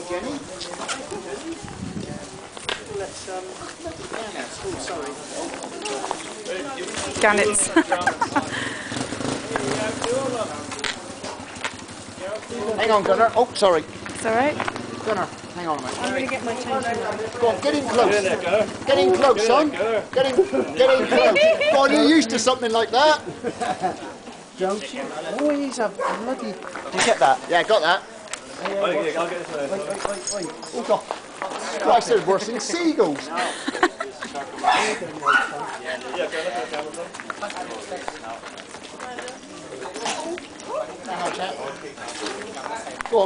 Jenny. Gannets. Hang on, Gunnar. Oh, sorry. It's alright. Gunnar, hang on a minute. I'm going to get my change. Go on, get in close. Get in close, son. Get in close. Go on, you're used to something like that. Don't you always have bloody... Did you get that? Yeah, got that. I'll get this one. Wait. Oh, God. Christ, they're worse than seagulls. Hang on, chap.